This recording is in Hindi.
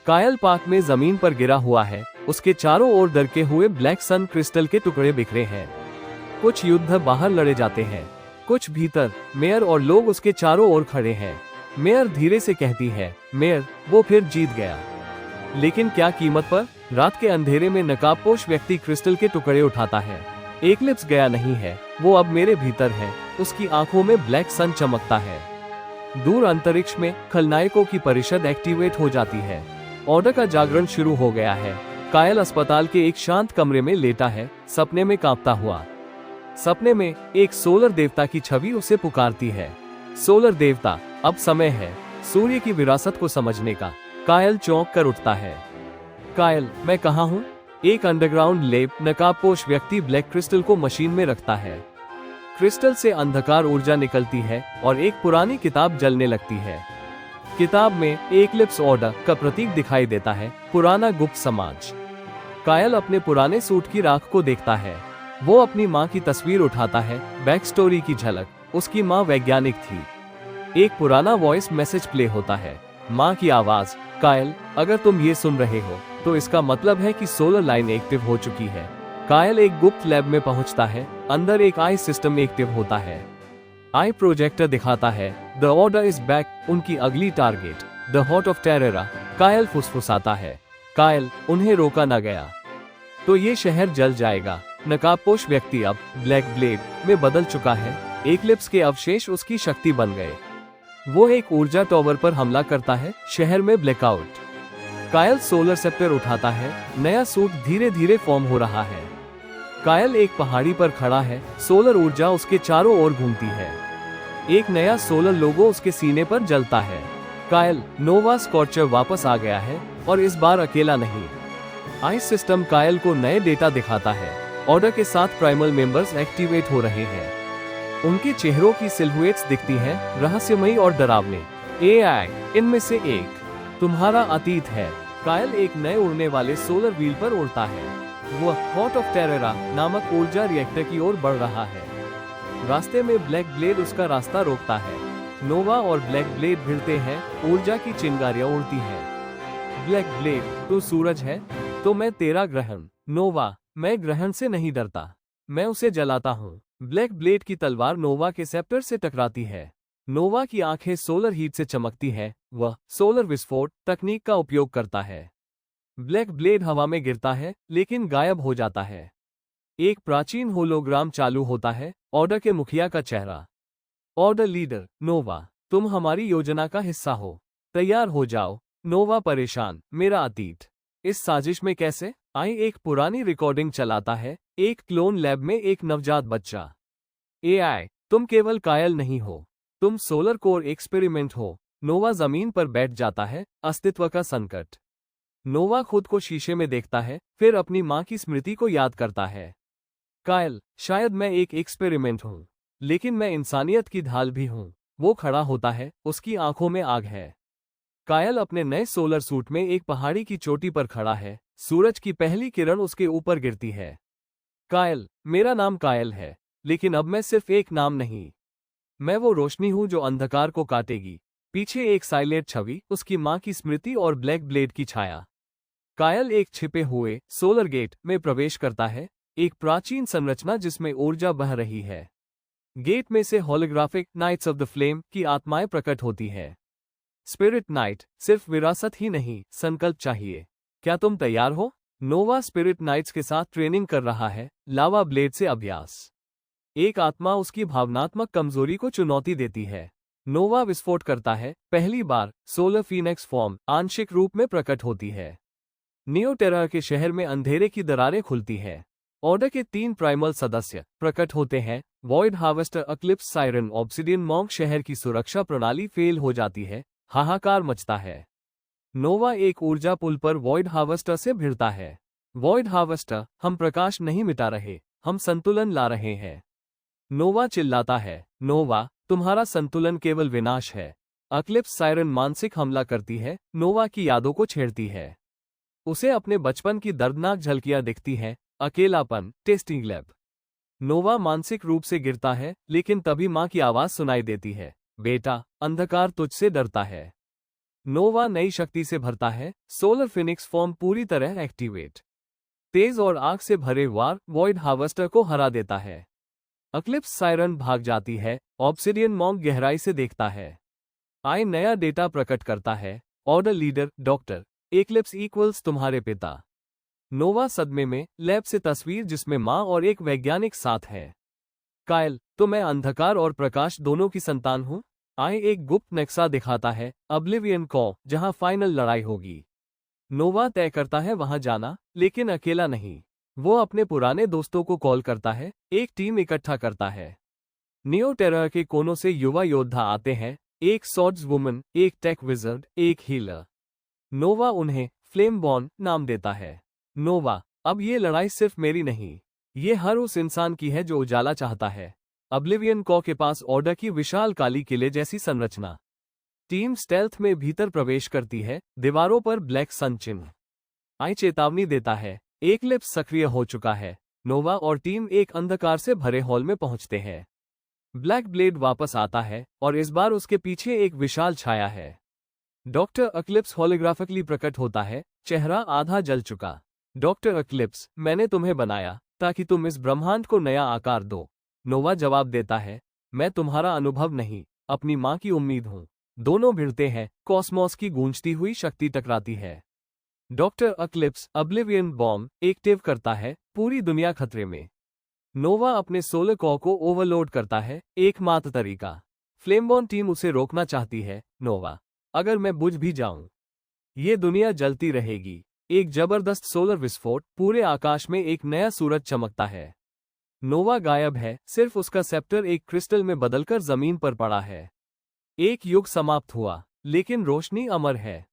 कायल पार्क में जमीन पर गिरा हुआ है। उसके चारों ओर दरके हुए ब्लैक सन क्रिस्टल के टुकड़े बिखरे हैं। कुछ युद्ध बाहर लड़े जाते हैं, कुछ भीतर। मेयर और लोग उसके चारों ओर खड़े हैं। मेयर धीरे से कहती है, मेयर, वो फिर जीत गया। लेकिन क्या कीमत पर? रात के अंधेरे में नकाबपोश व्यक्ति क्रिस्टल के टुकड़े उठाता है। एक्लिप्स गया नहीं है, वो अब मेरे भीतर है। उसकी आंखों में ब्लैक सन चमकता है। दूर अंतरिक्ष में खलनायकों की परिषद एक्टिवेट हो जाती है। ऑर्डर का जागरण शुरू हो गया है। कायल अस्पताल के एक शांत कमरे में लेटा है, सपने में कांपता हुआ। सपने में एक सोलर देवता की छवि उसे पुकारती है। सोलर देवता, अब समय है सूर्य की विरासत को समझने का। कायल चौंक कर उठता है। कायल, मैं कहाँ हूँ? एक अंडरग्राउंड लैब। नकाबपोश व्यक्ति ब्लैक क्रिस्टल को मशीन में रखता है। क्रिस्टल से अंधकार ऊर्जा निकलती है और एक पुरानी किताब जलने लगती है। किताब में एक्लिप्स ऑर्डर का प्रतीक दिखाई देता है, पुराना गुप्त समाज। कायल अपने पुराने सूट की राख को देखता है। वो अपनी माँ की तस्वीर उठाता है। बैक स्टोरी की झलक। उसकी माँ वैज्ञानिक थी। एक पुराना वॉइस मैसेज प्ले होता है। माँ की आवाज, कायल, अगर तुम ये सुन रहे हो तो इसका मतलब है कि सोलर लाइन एक्टिव हो चुकी है। कायल एक गुप्त लैब में पहुंचता है। अंदर एक आई सिस्टम एक्टिव होता है। आई प्रोजेक्टर दिखाता है, द ऑर्डर इज बैक। उनकी अगली टारगेट, द हार्ट ऑफ टेरेरा। कायल फुसफुसाता है, कायल, उन्हें रोका न गया तो ये शहर जल जाएगा। नकाबपोश व्यक्ति अब ब्लैक ब्लेड में बदल चुका है। एक्लिप्स के अवशेष उसकी शक्ति बन गए। वो एक ऊर्जा टॉवर पर हमला करता है। शहर में ब्लैकआउट। कायल सोलर सेप्टर उठाता है। नया सूट धीरे धीरे फॉर्म हो रहा है। कायल एक पहाड़ी पर खड़ा है। सोलर ऊर्जा उसके चारों ओर घूमती है। एक नया सोलर लोगो उसके सीने पर जलता है। कायल, नोवा स्कॉर्चर वापस आ गया है और इस बार अकेला नहीं। आइस सिस्टम कायल को नए डेटा दिखाता है। ऑर्डर के 7 प्राइमल मेंबर्स एक्टिवेट हो रहे हैं। उनके चेहरों की सिल्हुएट्स दिखती हैं, रहस्यमयी और डरावने। एआई, इनमें से एक तुम्हारा अतीत है। कायल एक नए उड़ने वाले सोलर व्हील पर उड़ता है। वह हार्ट ऑफ टेरेरा नामक ऊर्जा रिएक्टर की ओर बढ़ रहा है। रास्ते में ब्लैक ब्लेड उसका रास्ता रोकता है। नोवा और ब्लैक ब्लेड भिड़ते हैं। ऊर्जा की चिंगारियां उड़ती हैं। ब्लैक ब्लेड, तू सूरज है तो मैं तेरा ग्रहण। नोवा, मैं ग्रहण से नहीं डरता, मैं उसे जलाता हूँ। ब्लैक ब्लेड की तलवार नोवा के सेप्टर से टकराती है। नोवा की आंखें सोलर हीट से चमकती है। वह सोलर विस्फोट तकनीक का उपयोग करता है। ब्लैक ब्लेड हवा में गिरता है लेकिन गायब हो जाता है। एक प्राचीन होलोग्राम चालू होता है। ऑर्डर के मुखिया का चेहरा। ऑर्डर लीडर, नोवा, तुम हमारी योजना का हिस्सा हो। तैयार हो जाओ। नोवा परेशान, मेरा अतीत इस साजिश में कैसे? आई एक पुरानी रिकॉर्डिंग चलाता है। एक क्लोन लैब में एक नवजात बच्चा। एआई, तुम केवल कायल नहीं हो, तुम सोलर कोर एक्सपेरिमेंट हो। नोवा जमीन पर बैठ जाता है। अस्तित्व का संकट। नोवा खुद को शीशे में देखता है, फिर अपनी माँ की स्मृति को याद करता है। कायल, शायद मैं एक एक्सपेरिमेंट हूँ, लेकिन मैं इंसानियत की ढाल भी हूँ। वो खड़ा होता है, उसकी आंखों में आग है। कायल अपने नए सोलर सूट में एक पहाड़ी की चोटी पर खड़ा है। सूरज की पहली किरण उसके ऊपर गिरती है। कायल, मेरा नाम कायल है, लेकिन अब मैं सिर्फ एक नाम नहीं, मैं वो रोशनी हूँ जो अंधकार को काटेगी। पीछे एक साइलेंट छवि, उसकी माँ की स्मृति और ब्लैक ब्लेड की छाया। कायल एक छिपे हुए सोलर गेट में प्रवेश करता है। एक प्राचीन संरचना जिसमें ऊर्जा बह रही है। गेट में से holographic knights of the flame की आत्माएं प्रकट होती है। स्पिरिट नाइट, सिर्फ विरासत ही नहीं, संकल्प चाहिए। क्या तुम तैयार हो? नोवा स्पिरिट नाइट्स के साथ ट्रेनिंग कर रहा है। लावा ब्लेड से अभ्यास। एक आत्मा उसकी भावनात्मक कमजोरी को चुनौती देती है। नोवा विस्फोट करता है। पहली बार सोलर फीनिक्स फॉर्म आंशिक रूप में प्रकट होती है। नियो टेरा के शहर में अंधेरे की दरारें खुलती है। ऑर्डर के 3 प्राइमल सदस्य प्रकट होते हैं। Void harvester, eclipse, siren, obsidian monk. शहर की सुरक्षा प्रणाली फेल हो जाती है। हाहाकार मचता है। नोवा एक ऊर्जा पुल पर वॉइड हार्वेस्टर से भिड़ता है। वॉइड हार्वेस्टर, हम प्रकाश नहीं मिटा रहे, हम संतुलन ला रहे हैं। नोवा चिल्लाता है, नोवा, तुम्हारा संतुलन केवल विनाश है। एक्लिप्स साइरन मानसिक हमला करती है। नोवा की यादों को छेड़ती है। उसे अपने बचपन की दर्दनाक झलकियां दिखती हैं। अकेलापन, टेस्टिंग लैब। नोवा मानसिक रूप से गिरता है, लेकिन तभी माँ की आवाज सुनाई देती है, बेटा, अंधकार तुझसे डरता है। नोवा नई शक्ति से भरता है, सोलर फिनिक्स फॉर्म पूरी तरह एक्टिवेट। तेज और आग से भरे वार वॉइड हार्वेस्टर को हरा देता है। अक्लिप्स सायरन भाग जाती है, ऑब्सिडियन मॉन्क गहराई से देखता है। आई नया डेटा प्रकट करता है, order leader doctor eclipse equals तुम्हारे पिता। नोवा सदमे में, लैब से तस्वीर जिसमें माँ और एक वैज्ञानिक साथ है। कायल, तो मैं अंधकार और प्रकाश दोनों की संतान हूँ। आई एक गुप्त नक्शा दिखाता है, ऑब्लिवियन को, जहां फाइनल लड़ाई होगी। नोवा तय करता है वहां जाना, लेकिन अकेला नहीं। वो अपने पुराने दोस्तों को कॉल करता है, एक टीम इकट्ठा करता है। नियो टेरर के कोनों से युवा योद्धा आते हैं, एक सॉर्ड्स वुमन, एक टेक विजर्ड, एक हीलर। नोवा उन्हें फ्लेमबॉर्न नाम देता है। नोवा, अब ये लड़ाई सिर्फ मेरी नहीं, ये हर उस इंसान की है जो उजाला चाहता है। ऑब्लिवियन कॉ के पास ऑर्डर की विशाल काली किले जैसी संरचना। टीम स्टेल्थ में भीतर प्रवेश करती है, दीवारों पर ब्लैक सन चिन्ह। आई चेतावनी देता है, एक्लिप्स सक्रिय हो चुका है। नोवा और टीम एक अंधकार से भरे हॉल में पहुंचते हैं। ब्लैक ब्लेड वापस आता है और इस बार उसके पीछे एक विशाल छाया है। डॉक्टर एक्लिप्स होलोग्राफिकली प्रकट होता है, चेहरा आधा जल चुका। डॉक्टर एक्लिप्स, मैंने तुम्हें बनाया ताकि तुम इस ब्रह्मांड को नया आकार दो। नोवा जवाब देता है, मैं तुम्हारा अनुभव नहीं, अपनी मां की उम्मीद हूं। दोनों भिड़ते हैं, कॉस्मोस की गूंजती हुई शक्ति टकराती है। Doctor eclipse oblivion bomb active करता है, पूरी दुनिया खतरे में। नोवा अपने सोलर कॉ को ओवरलोड करता है, एकमात्र तरीका। फ्लेमबॉर्न टीम उसे रोकना चाहती है। नोवा, अगर मैं बुझ भी जाऊं, ये दुनिया जलती रहेगी। एक जबरदस्त सोलर विस्फोट, पूरे आकाश में एक नया सूरज चमकता है। नोवा गायब है, सिर्फ उसका सेप्टर एक क्रिस्टल में बदलकर जमीन पर पड़ा है। एक युग समाप्त हुआ, लेकिन रोशनी अमर है।